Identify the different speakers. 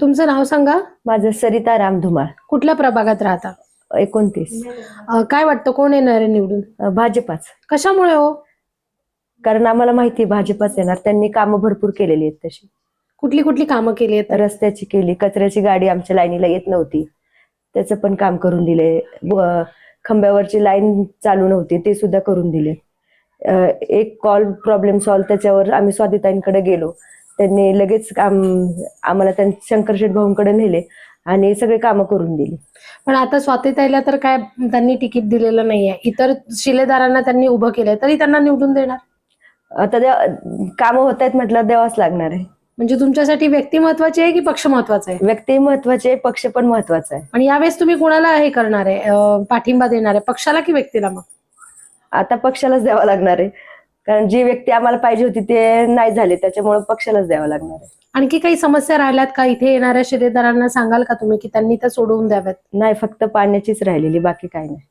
Speaker 1: तुमचं नाव सांगा.
Speaker 2: माझं सरिता राम धुमाळ,
Speaker 1: कुठल्या प्रभागात राहता?
Speaker 2: 29.
Speaker 1: काय वाटतं कोण येणार आहे निवडून?
Speaker 2: भाजपाच.
Speaker 1: कशामुळे हो?
Speaker 2: कारण आम्हाला माहिती आहे भाजपाच येणार. त्यांनी कामं भरपूर केलेली आहेत. तशी
Speaker 1: कुठली कुठली कामं केली आहेत?
Speaker 2: रस्त्याची केली, कचऱ्याची गाडी आमच्या लाईनीला येत नव्हती, त्याचं पण काम करून दिले. खंब्यावरची लाईन चालू नव्हती, ते सुद्धा करून दिले. एक कॉल प्रॉब्लेम सॉल्व्ह, त्याच्यावर आम्ही स्वादिताईंकडे गेलो, त्यांनी लगेच आम्हाला शंकर शेठ भाऊंकडे नेले आणि सगळे कामं करून दिली.
Speaker 1: पण आता स्वातीताईला तर काय त्यांनी तिकीट दिलेलं नाहीये, इतर शिलेदारांना त्यांनी उभं केलंय, तरी त्यांना निवडून देणार?
Speaker 2: आता कामं होत आहेत म्हटलं द्यावाच लागणार आहे.
Speaker 1: म्हणजे तुमच्यासाठी व्यक्ती महत्वाची आहे की पक्ष महत्वाचा आहे?
Speaker 2: व्यक्ती महत्वाची आहे, पक्ष पण महत्वाचा आहे.
Speaker 1: आणि यावेळेस तुम्ही कोणाला हे करणार आहे, पाठिंबा देणार आहे, पक्षाला की व्यक्तीला? मग
Speaker 2: आता पक्षालाच द्यावा लागणार आहे, कारण जी व्यक्ती आम्हाला पाहिजे होती ते नाही झाले, त्याच्यामुळे पक्षालाच द्यावं लागणार आहे.
Speaker 1: आणखी काही समस्या राहिल्यात का इथे येणाऱ्या शिलेदारांना सांगाल का तुम्ही की त्यांनी त्या सोडवून द्याव्यात?
Speaker 2: नाही, फक्त पाण्याचीच राहिलेली, बाकी काही नाही.